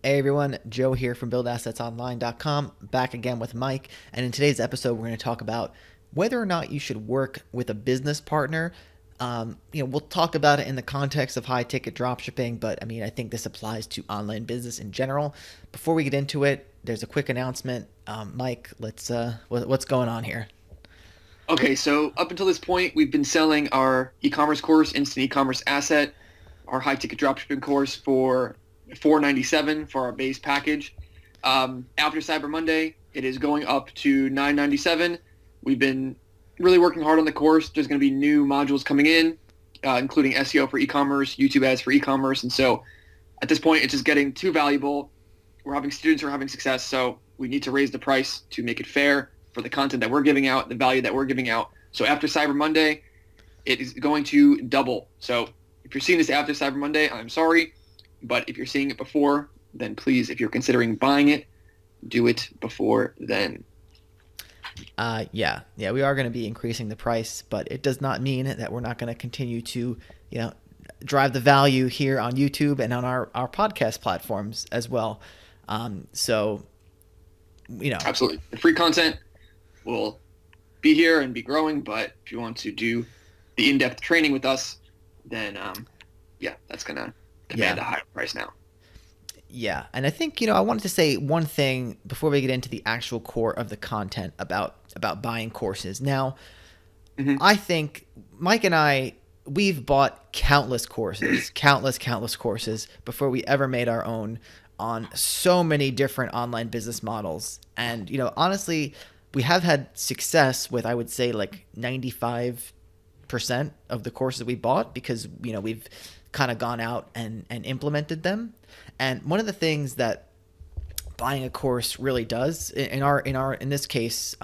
Hey everyone, Joe here from buildassetsonline.com, back again with Mike. And in today's episode, we're going to talk about whether or not you should work with a business partner. We'll talk about it in the context of high ticket dropshipping, but I think this applies to online business in general. Before we get into it, there's a quick announcement. Mike, what's going on here? Okay, so up until this point, we've been selling our e-commerce course, Instant E-commerce Asset, our high-ticket dropshipping course for $497 for our base package. After Cyber Monday, it is going up to $997. We've been really working hard on the course. There's going to be new modules coming in, including SEO for e-commerce, YouTube ads for e-commerce, and so at this point, it's just getting too valuable. We're having students who are having success, so we need to raise the price to make it fair for the content that we're giving out, the value that we're giving out. So after Cyber Monday, it is going to double. So if you're seeing this after Cyber Monday, I'm sorry. But if you're seeing it before, then please, if you're considering buying it, do it before then. Yeah, we are going to be increasing the price, but it does not mean that we're not going to continue to, drive the value here on YouTube and on our podcast platforms as well. So, Absolutely. The free content will be here and be growing, but if you want to do the in-depth training with us, then that's going to command a higher price now. Yeah, and I think I wanted to say one thing before we get into the actual core of the content about buying courses. Now, I think Mike and we've bought countless courses, countless courses before we ever made our own on so many different online business models. And honestly, we have had success with, I would say, like 95% of the courses we bought because we've kind of gone out and implemented them. And one of the things that buying a course really does in this case,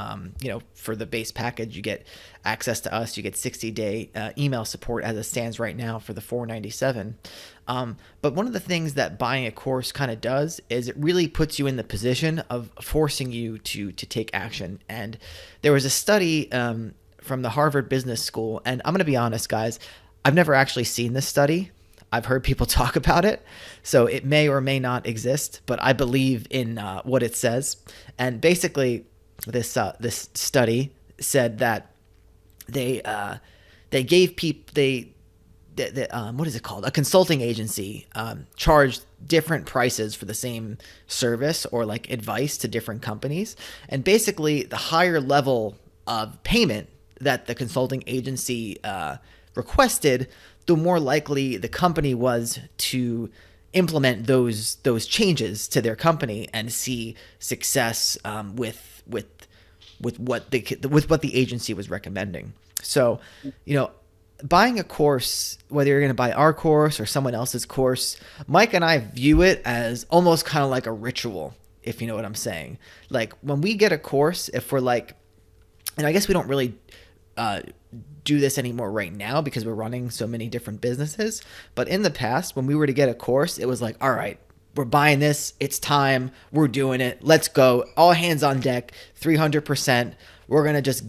for the base package, you get access to us, you get 60-day email support as it stands right now for the $497. But one of the things that buying a course kind of does is it really puts you in the position of forcing you to take action. And there was a study from the Harvard Business School, and I'm going to be honest, guys, I've never actually seen this study. I've heard people talk about it, so it may or may not exist, but I believe in what it says. And basically, this study said that they gave people what is it called? A consulting agency charged different prices for the same service or like advice to different companies, and basically the higher level of payment that the consulting agency requested, the more likely the company was to implement those changes to their company and see success with what the agency was recommending. So, buying a course, whether you're going to buy our course or someone else's course, Mike and I view it as almost kind of like a ritual, if you know what I'm saying. Like when we get a course, if we're like, and I guess we don't really do this anymore right now because we're running so many different businesses. But in the past, when we were to get a course, it was like, all right, we're buying this. It's time. We're doing it. Let's go. All hands on deck, 300%. We're going to just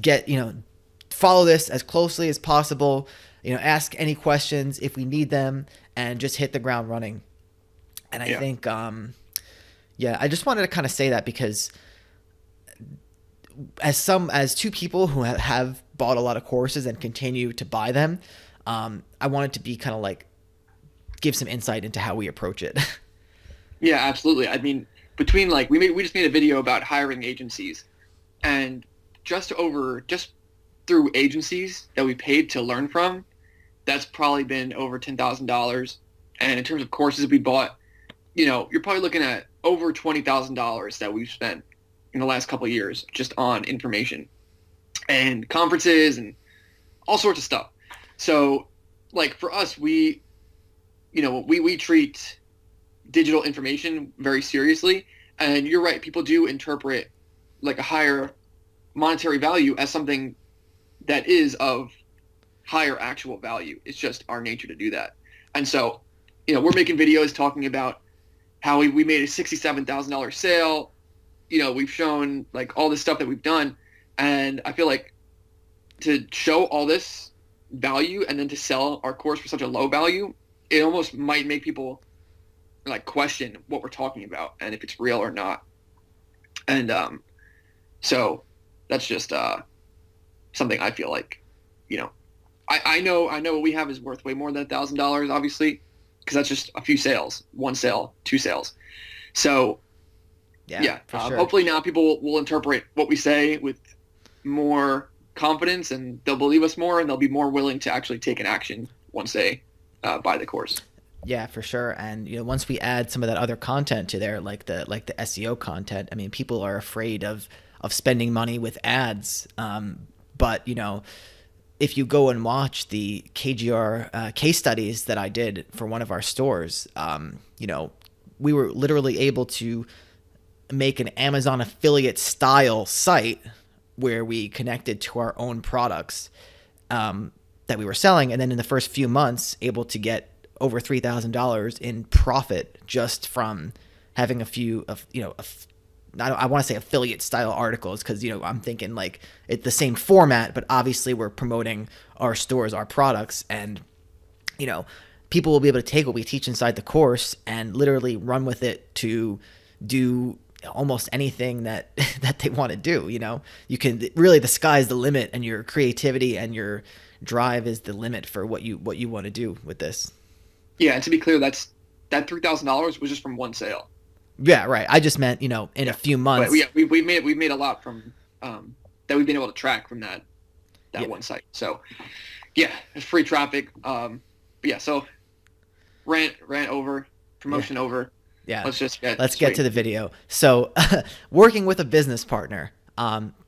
follow this as closely as possible, ask any questions if we need them and just hit the ground running. And I think, I just wanted to kind of say that because as two people who have bought a lot of courses and continue to buy them, I wanted to be kind of like give some insight into how we approach it. Yeah, absolutely. I mean, between we just made a video about hiring agencies, and just through agencies that we paid to learn from, that's probably been over $10,000. And in terms of courses we bought, you're probably looking at over $20,000 that we've spent in the last couple of years just on information and conferences and all sorts of stuff. So like for us, we treat digital information very seriously. And you're right. People do interpret like a higher monetary value as something that is of higher actual value. It's just our nature to do that. And so, we're making videos talking about how we made a $67,000 sale. We've shown like all this stuff that we've done. And I feel like to show all this value and then to sell our course for such a low value, it almost might make people like question what we're talking about and if it's real or not. And so that's just something I feel like, you know, I know what we have is worth way more than $1,000, obviously, because that's just a few sales, one sale, two sales. So Yeah, for sure. hopefully now people will interpret what we say with more confidence, and they'll believe us more, and they'll be more willing to actually take an action once they buy the course. Yeah, for sure. And once we add some of that other content to there, like the SEO content, I mean, people are afraid of spending money with ads. But if you go and watch the KGR case studies that I did for one of our stores, we were literally able to make an Amazon affiliate style site where we connected to our own products that we were selling, and then in the first few months, able to get over $3,000 in profit just from having a few of I want to say affiliate style articles, because I'm thinking like it's the same format, but obviously we're promoting our stores, our products, and people will be able to take what we teach inside the course and literally run with it to do almost anything that that they want to do. You can really, the sky's the limit, and your creativity and your drive is the limit for what you want to do with this. Yeah, and to be clear, that $3,000 was just from one sale. Yeah, right. I just meant, in a few months. But yeah, we've made a lot from that we've been able to track from that one site. So yeah, it's free traffic. But yeah, so rant over, promotion over. Yeah. Let's get to the video. So working with a business partner.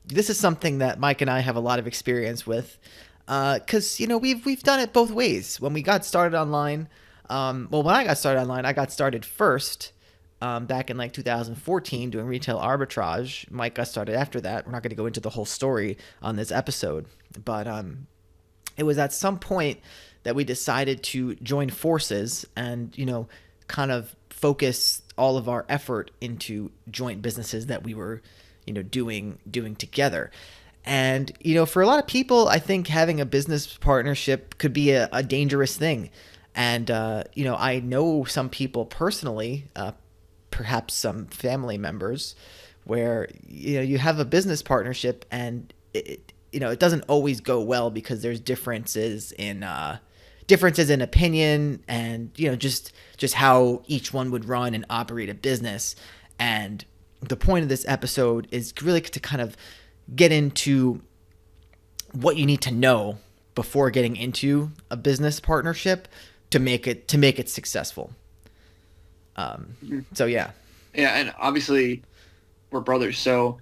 This is something that Mike and I have a lot of experience with. Cause we've done it both ways. When we got started online, when I got started online, I got started first back in like 2014 doing retail arbitrage. Mike got started after that. We're not going to go into the whole story on this episode, but it was at some point that we decided to join forces and kind of focus all of our effort into joint businesses that we were doing together. And for a lot of people, I think having a business partnership could be a dangerous thing. And I know some people personally, perhaps some family members, where you have a business partnership and it doesn't always go well because there's differences in opinion, and just how each one would run and operate a business. And the point of this episode is really to kind of get into what you need to know before getting into a business partnership to make it successful. So yeah. Yeah, and obviously we're brothers, so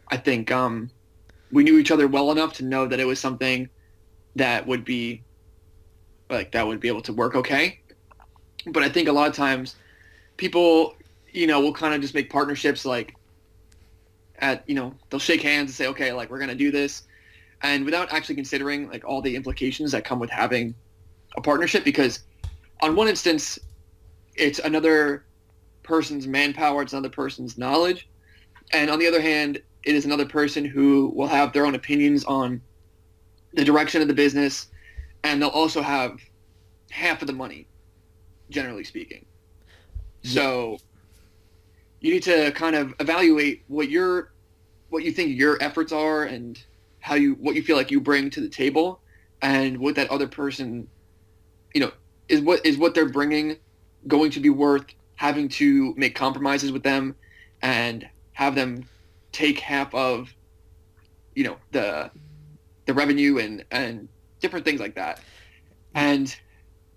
I think we knew each other well enough to know that it was something that would be able to work okay. But I think a lot of times people, will kind of just make partnerships like they'll shake hands and say, okay, like we're going to do this. And without actually considering like all the implications that come with having a partnership, because on one instance, it's another person's manpower, it's another person's knowledge. And on the other hand, it is another person who will have their own opinions on the direction of the business, and they'll also have half of the money, generally speaking. Yeah. So you need to kind of evaluate what you think your efforts are and what you feel like you bring to the table, and what that other person, is what they're bringing going to be worth having to make compromises with them and have them take half of, the revenue and different things like that. And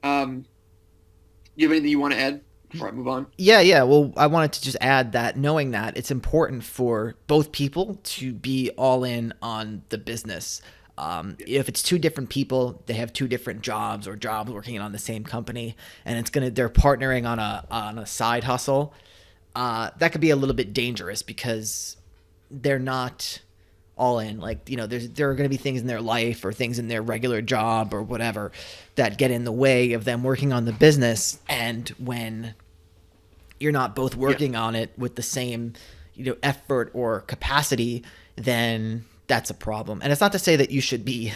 you have anything you want to add before I move on? Yeah. Well, I wanted to just add that knowing that it's important for both people to be all in on the business. If it's two different people, they have two different jobs or jobs working on the same company, and they're partnering on a side hustle, that could be a little bit dangerous because they're not all in. Like, there are going to be things in their life or things in their regular job or whatever that get in the way of them working on the business. And when you're not both working on it with the same, effort or capacity, then that's a problem. And it's not to say that you should be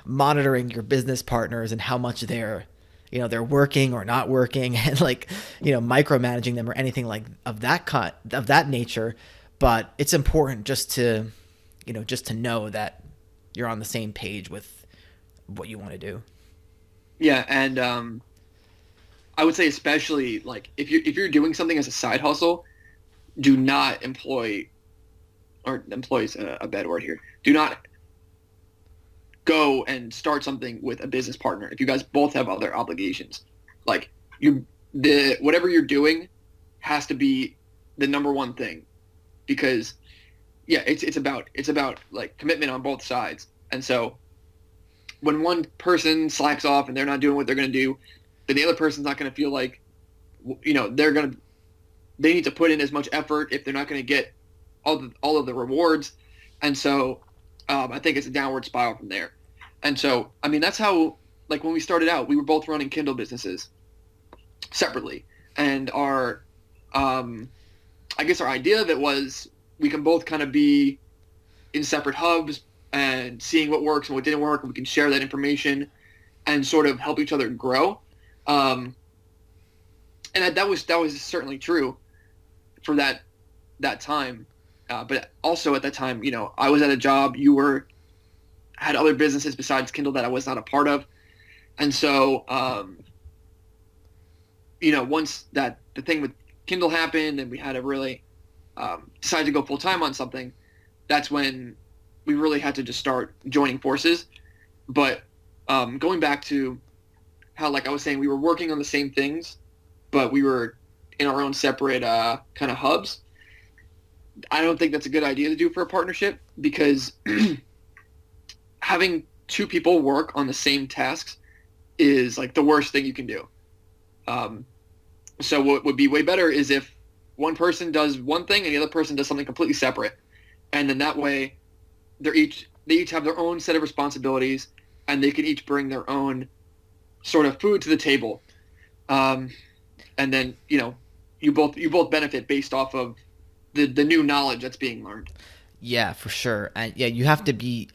monitoring your business partners and how much they're they're working or not working, and like, micromanaging them or anything like of that nature. But it's important just to know that you're on the same page with what you want to do. Yeah, and I would say especially like if you're doing something as a side hustle, do not employ or employs a bad word here. Do not go and start something with a business partner if you guys both have other obligations. Like the whatever you're doing has to be the number one thing because yeah, it's about like commitment on both sides. And so when one person slacks off and they're not doing what they're going to do, then the other person's not going to feel like they need to put in as much effort if they're not going to get all of the rewards. And so I think it's a downward spiral from there. And so, I mean, that's how, like when we started out, we were both running Kindle businesses separately. And I guess our idea of it was we can both kind of be in separate hubs and seeing what works and what didn't work, and we can share that information and sort of help each other grow. And that was certainly true for that time. But also at that time, I was at a job. You had other businesses besides Kindle that I was not a part of, and so once that the thing with Kindle happened and we had to really decide to go full time on something, that's when we really had to just start joining forces. But going back to how, like I was saying, we were working on the same things, but we were in our own separate kind of hubs. I don't think that's a good idea to do for a partnership because having two people work on the same tasks is like the worst thing you can do. So what would be way better is if one person does one thing and the other person does something completely separate. And then that way they each have their own set of responsibilities and they can each bring their own sort of food to the table. And then, you both benefit based off of the new knowledge that's being learned. Yeah, for sure. And yeah, you have to be.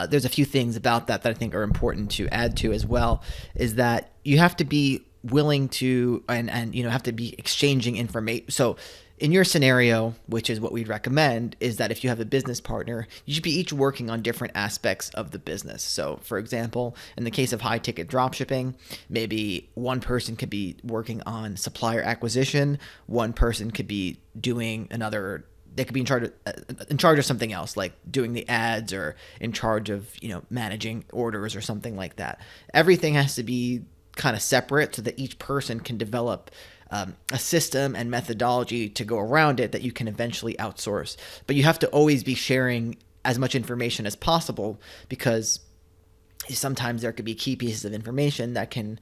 There's a few things about that I think are important to add to as well. Is that you have to be willing to and have to be exchanging information. So in your scenario, which is what we'd recommend, is that if you have a business partner, you should be each working on different aspects of the business. So for example, in the case of high ticket dropshipping, maybe one person could be working on supplier acquisition, one person could be doing another, they could be in charge of something else, like doing the ads or in charge of, managing orders or something like that. Everything has to be kind of separate so that each person can develop a system and methodology to go around it that you can eventually outsource. But you have to always be sharing as much information as possible because sometimes there could be key pieces of information that can,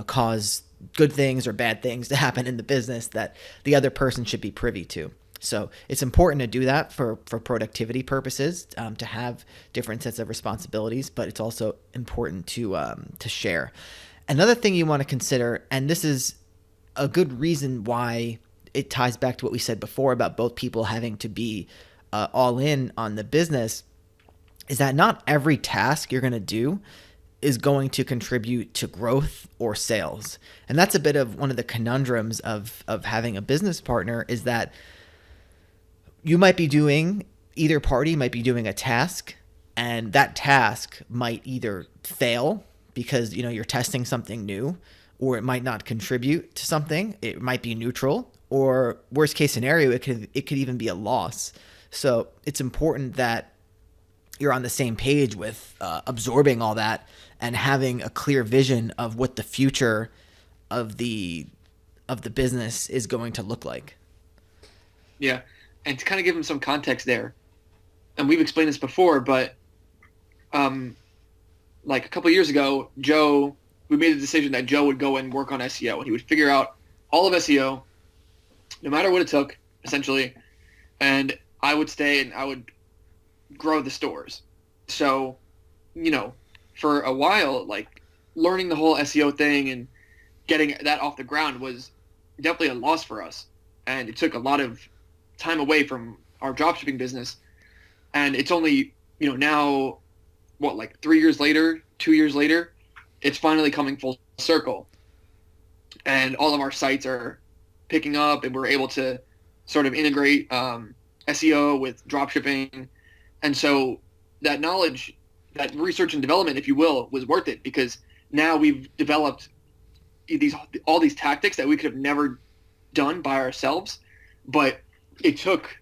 cause good things or bad things to happen in the business that the other person should be privy to. So it's important to do that for productivity purposes, to have different sets of responsibilities, but it's also important to share. Another thing you want to consider, and this is a good reason why it ties back to what we said before about both people having to be all in on the business, is that not every task you're going to do is going to contribute to growth or sales. And that's a bit of one of the conundrums of having a business partner, is that either party might be doing a task, and that task might either fail because you're testing something new, or it might not contribute to something. It might be neutral, or worst case scenario, it could even be a loss. So it's important that you're on the same page with absorbing all that and having a clear vision of what the future of the business is going to look like. Yeah. And to kind of give them some context there, and we've explained this before, but like a couple of years ago, we made the decision that Joe would go and work on SEO, and he would figure out all of SEO, no matter what it took, essentially, and I would stay and I would grow the stores. So, for a while, like learning the whole SEO thing and getting that off the ground was definitely a loss for us, and it took a lot of time away from our dropshipping business. And it's only, now, like 3 years later, 2 years later, it's finally coming full circle, and all of our sites are picking up, and we're able to sort of integrate SEO with dropshipping. And so that knowledge, that research and development, if you will, was worth it, because now we've developed all these tactics that we could have never done by ourselves. But it took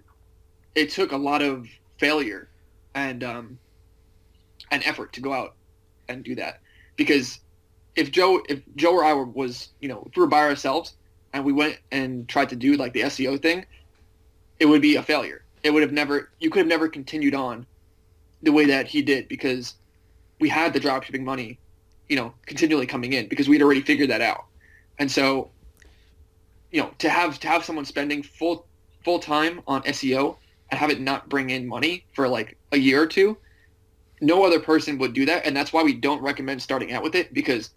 a lot of failure and effort to go out and do that. Because if Joe or I was, if we were by ourselves and we went and tried to do like the SEO thing, it would be a failure. You could have never continued on the way that he did, because we had the dropshipping money, continually coming in, because we'd already figured that out. And so, to have someone spending full time on SEO and have it not bring in money for like a year or two, no other person would do that. And that's why we don't recommend starting out with it, because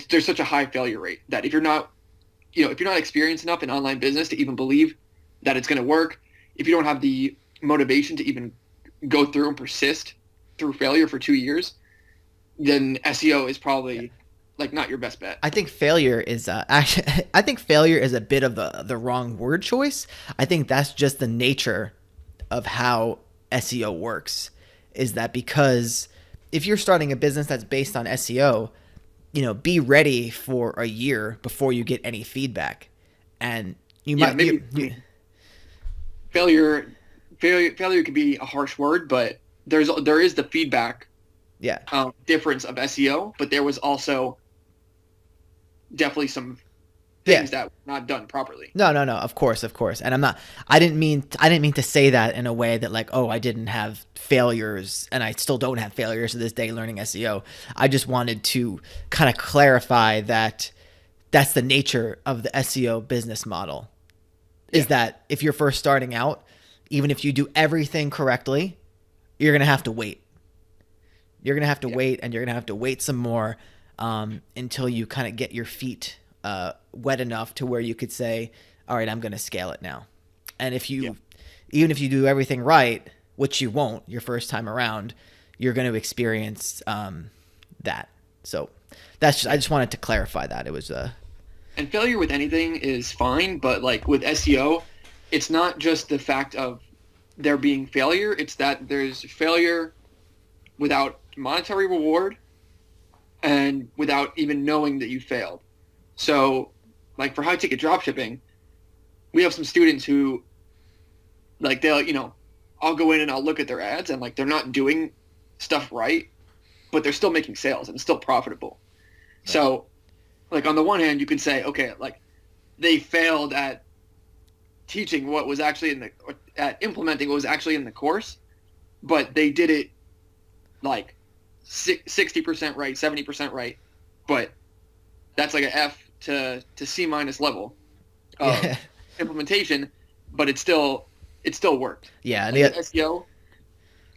there's such a high failure rate that if you're not experienced enough in online business to even believe that it's going to work, if you don't have the motivation to even go through and persist through failure for 2 years, then SEO is probably like not your best bet. I think failure is actually I think failure is a bit of the wrong word choice. I think that's just the nature of how SEO works, is that because if you're starting a business that's based on SEO, be ready for a year before you get any feedback. And failure could be a harsh word, but there is the feedback difference of SEO, but there was also definitely some things that were not done properly. No, of course. And I didn't mean to say that in a way that like, oh, I didn't have failures, and I still don't have failures to this day learning SEO. I just wanted to kind of clarify that that's the nature of the SEO business model, is that if you're first starting out, even if you do everything correctly, you're going to have to wait. You're going to have to wait, and you're going to have to wait some more until you kind of get your feet wet enough to where you could say, all right, I'm going to scale it now. And even if you do everything right, which you won't your first time around, you're going to experience that. So I just wanted to clarify that. It was and failure with anything is fine, but like with SEO, it's not just the fact of there being failure, it's that there's failure without monetary reward and without even knowing that you failed. So, like for high ticket dropshipping, we have some students who, like I'll go in and I'll look at their ads and like they're not doing stuff right, but they're still making sales and it's still profitable. Right. So, like on the one hand, you can say, okay, like they failed at teaching what was actually at implementing what was actually in the course, but they did it like 60% right, 70% right, but that's like an F to C minus level of implementation, but it still worked. Yeah, and like SEO,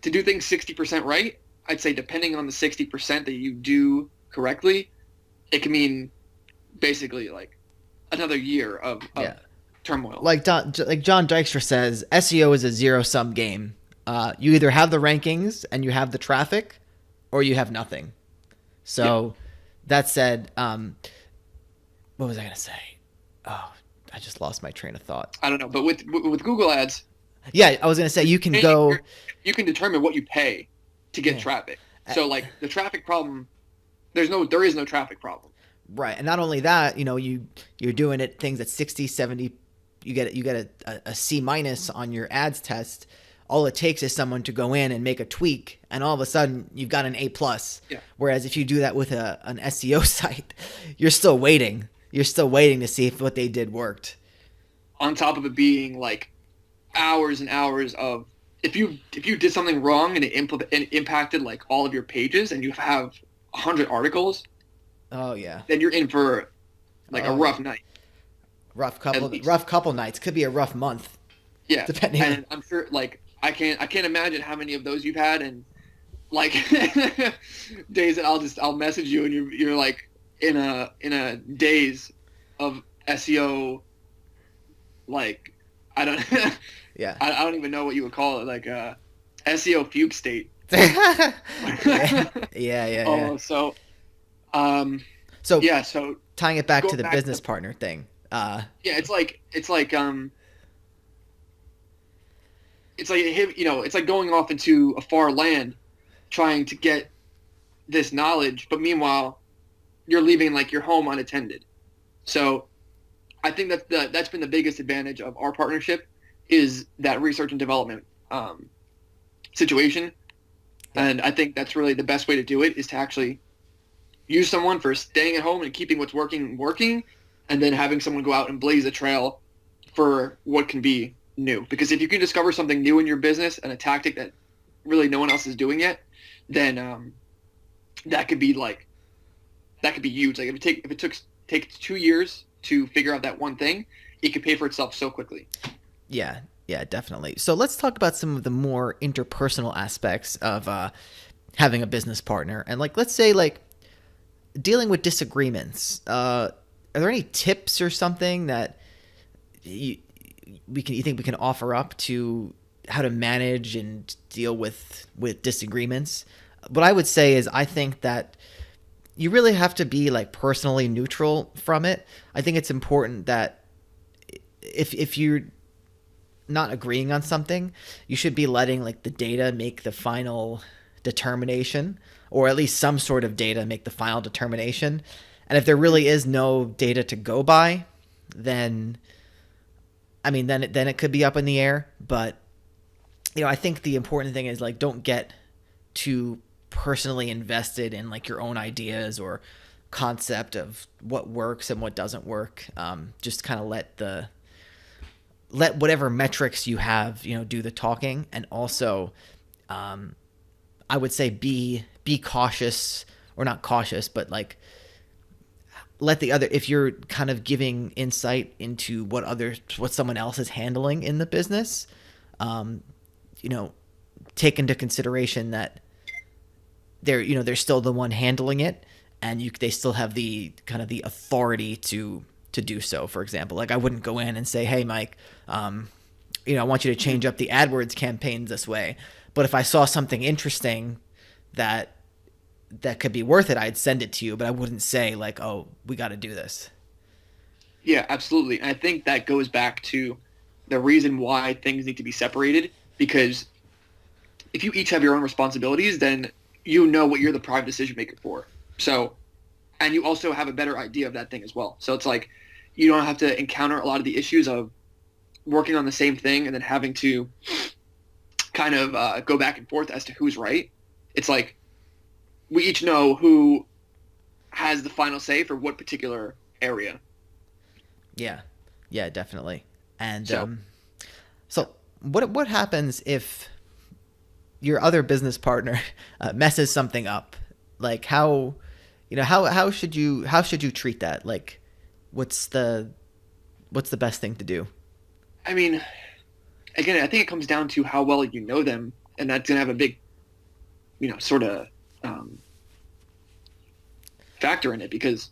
to do things 60% right, I'd say depending on the 60% that you do correctly, it can mean basically like another year of turmoil. Like John Dykstra says, SEO is a zero-sum game. You either have the rankings and you have the traffic, or you have nothing. So that said, what was I going to say? Oh, I just lost my train of thought. I don't know, but with Google Ads, I was going to say you can determine what you pay to get traffic. So like the traffic problem, there is no traffic problem. Right. And not only that, you're doing things at 60, 70, you get a C minus on your ads test. All it takes is someone to go in and make a tweak, and all of a sudden you've got an A+. Yeah. Whereas if you do that with an SEO site, you're still waiting. You're still waiting to see if what they did worked. On top of it being like hours and hours of, if you did something wrong and it impacted like all of your pages, and you have 100 articles, then you're in for like a rough night. Rough couple nights. Could be a rough month. Yeah. Depending. And I'm sure like I can't imagine how many of those you've had, and like days that I'll message you and you're like in a daze of SEO, like I don't I don't even know what you would call it, like SEO fugue state. Yeah. So So Yeah. So tying it back to going the back business to partner thing. yeah, it's like it's like going off into a far land trying to get this knowledge, but meanwhile you're leaving like your home unattended. So I think that's been the biggest advantage of our partnership is that research and development situation. Yeah. And I think that's really the best way to do it is to actually use someone for staying at home and keeping what's working, and then having someone go out and blaze a trail for what can be new. Because if you can discover something new in your business and a tactic that really no one else is doing yet, then that could be like that could be huge. Like if it took take 2 years to figure out that one thing, it could pay for itself so quickly. Yeah, yeah, definitely. So let's talk about some of the more interpersonal aspects of having a business partner, and like let's say like dealing with disagreements. Are there any tips or something that you, you think we can offer up to how to manage and deal with disagreements? What I would say is I think that you really have to be like personally neutral from it. I think it's important that if you're not agreeing on something, you should be letting like the data make the final determination, or at least some sort of data make the final determination. And if there really is no data to go by, then I mean then it could be up in the air. But I think the important thing is like don't get too personally invested in like your own ideas or concept of what works and what doesn't work. Just kind of let whatever metrics you have, do the talking. And also, I would say be cautious, or not cautious, but like let the other, if you're kind of giving insight into what someone else is handling in the business, um, take into consideration that they're still the one handling it, and they still have the kind of the authority to do so. For example, like I wouldn't go in and say, "Hey, Mike, I want you to change up the AdWords campaigns this way." But if I saw something interesting that could be worth it, I'd send it to you. But I wouldn't say like, "Oh, we got to do this." Yeah, absolutely. And I think that goes back to the reason why things need to be separated, because if you each have your own responsibilities, then you know what you're the prime decision maker for. So, and you also have a better idea of that thing as well. So it's like you don't have to encounter a lot of the issues of working on the same thing and then having to kind of go back and forth as to who's right. It's like we each know who has the final say for what particular area. Yeah, yeah, definitely. And So, so what happens if your other business partner messes something up? Like how should you treat that? Like what's the best thing to do? I mean, again, I think it comes down to how well you know them, and that's gonna have a big, sort of um, factor in it, because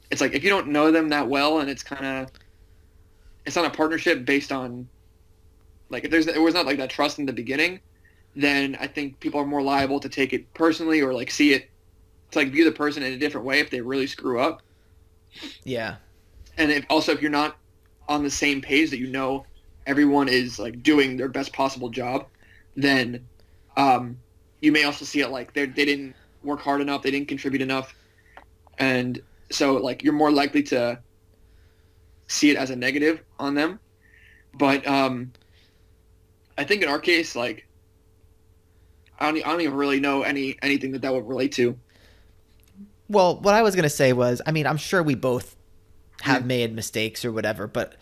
it's like if you don't know them that well, and it's not a partnership based on like if there was not like that trust in the beginning, then I think people are more liable to take it personally or like see it to like view the person in a different way if they really screw up. Yeah. And if you're not on the same page that everyone is like doing their best possible job, then you may also see it like they didn't work hard enough, they didn't contribute enough, and so like you're more likely to see it as a negative on them. But I think in our case, like I don't even really know anything that would relate to. Well, what I was gonna say was, I mean, I'm sure we both have Mm. made mistakes or whatever, but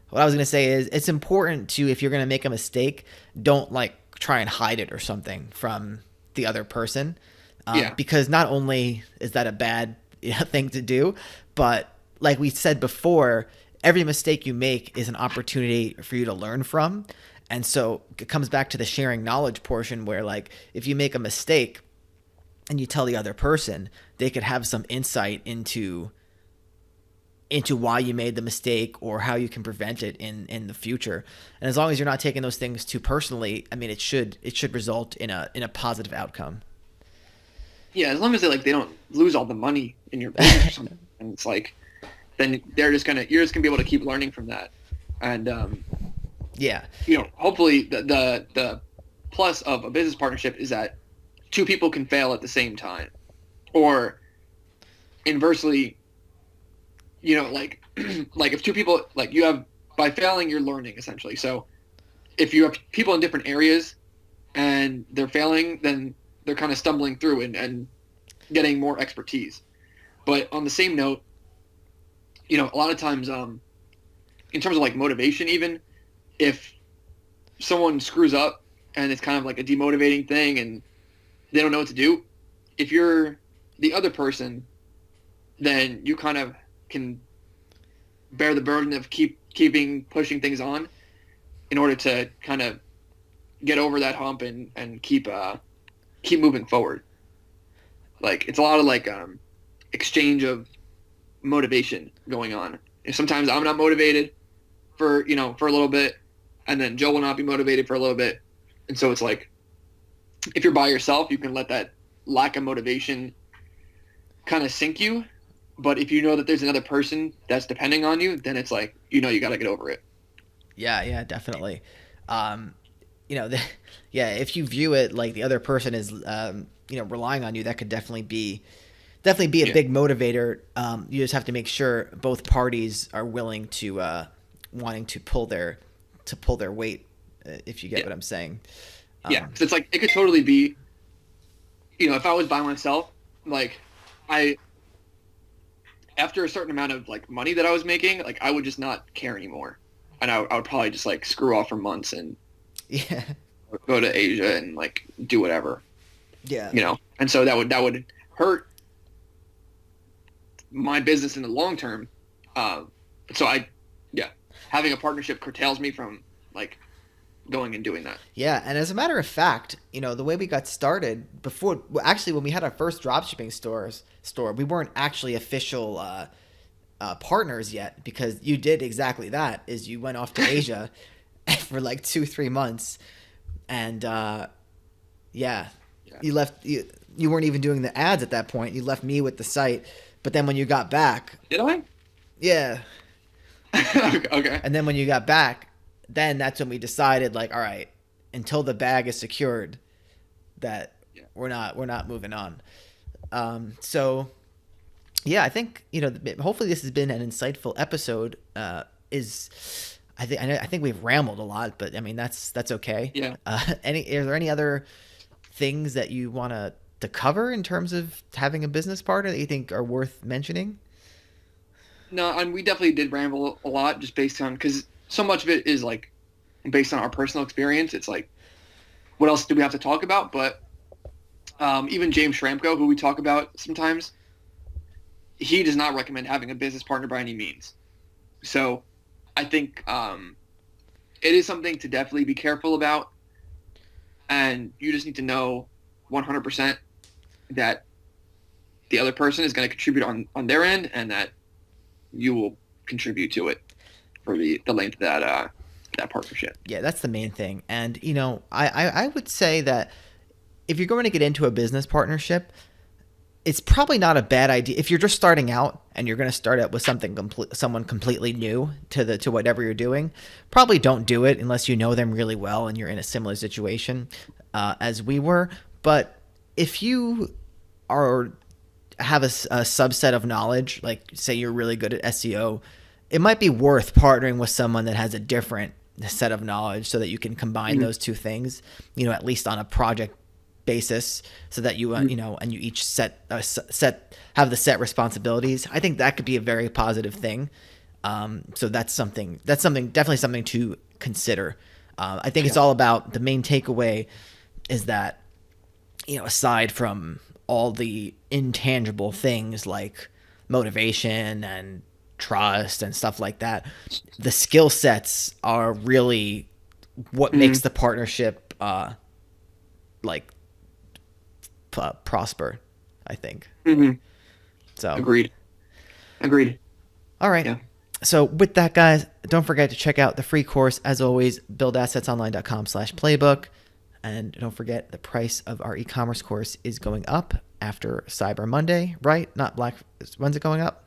what I was gonna say is, it's important to, if you're gonna make a mistake, don't like try and hide it or something from the other person, Yeah. because not only is that a bad thing to do, but like we said before, every mistake you make is an opportunity for you to learn from. And so it comes back to the sharing knowledge portion, where like if you make a mistake and you tell the other person, they could have some insight into why you made the mistake or how you can prevent it in the future. And as long as you're not taking those things too personally, I mean, it should result in a positive outcome. Yeah, as long as they don't lose all the money in your business or something like and it's like then you're just gonna be able to keep learning from that, and Yeah. hopefully the plus of a business partnership is that two people can fail at the same time, or inversely, like like if two people like you have by failing you're learning essentially. So if you have people in different areas and they're failing, then they're kind of stumbling through and getting more expertise. But on the same note, a lot of times, in terms of like motivation, even if someone screws up and it's kind of like a demotivating thing and they don't know what to do, if you're the other person, then you kind of can bear the burden of keeping pushing things on in order to kind of get over that hump and keep moving forward. Like it's a lot of like exchange of motivation going on. And sometimes I'm not motivated for for a little bit, and then Joe will not be motivated for a little bit, and so it's like if you're by yourself, you can let that lack of motivation kind of sink you. But if you know that there's another person that's depending on you, then it's like you got to get over it. Yeah, definitely. Yeah, if you view it like the other person is, relying on you, that could definitely be a Yeah. big motivator. You just have to make sure both parties are willing to wanting to pull their weight, if you get Yeah. what I'm saying. Yeah. So it's like it could totally be, if I was by myself, like I after a certain amount of like money that I was making, like I would just not care anymore, and I would probably just like screw off for months and Yeah, go to Asia and like do whatever, yeah, And so that would hurt my business in the long term. So yeah, having a partnership curtails me from like going and doing that. yeah. And as a matter of fact, the way we got started before, well, actually, when we had our first dropshipping store, we weren't actually official partners yet, because you did exactly that. Is you went off to Asia for like 2-3 months, and yeah, Yeah. you left. You weren't even doing the ads at that point. You left me with the site, but then when you got back, Did I? yeah, Okay. and then when you got back, then that's when we decided, like, all right, until the bag is secured, that Yeah. we're not moving on. So yeah, I think hopefully this has been an insightful episode. I think we've rambled a lot, but I mean that's okay. Yeah. Are there any other things that you want to cover in terms of having a business partner that you think are worth mentioning? No, and we definitely did ramble a lot just based on because so much of it is like based on our personal experience. It's like, what else do we have to talk about? But even James Schramko, who we talk about sometimes, he does not recommend having a business partner by any means. So I think it is something to definitely be careful about, and you just need to know 100% that the other person is going to contribute on their end, and that you will contribute to it for the length of that partnership. Yeah, that's the main thing. And I would say that if you're going to get into a business partnership, it's probably not a bad idea if you're just starting out and you're going to start out with someone completely new to whatever you're doing. Probably don't do it unless you know them really well and you're in a similar situation as we were. But if you have a subset of knowledge, like say you're really good at SEO, it might be worth partnering with someone that has a different set of knowledge so that you can combine those two things, at least on a project basis, so that you and you each have the set responsibilities. I think that could be a very positive thing. So that's definitely something to consider. I think it's all about, the main takeaway is that aside from all the intangible things like motivation and trust and stuff like that, the skill sets are really what makes the partnership prosper, I think. Mm-hmm. So Agreed. all right. Yeah. So with that, guys, don't forget to check out the free course, as always, buildassetsonline.com/playbook. And don't forget, the price of our e-commerce course is going up after Cyber Monday, right? Not Black. When's it going up?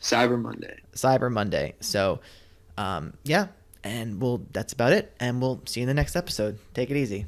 Cyber Monday. Cyber Monday. So, yeah, and that's about it. And we'll see you in the next episode. Take it easy.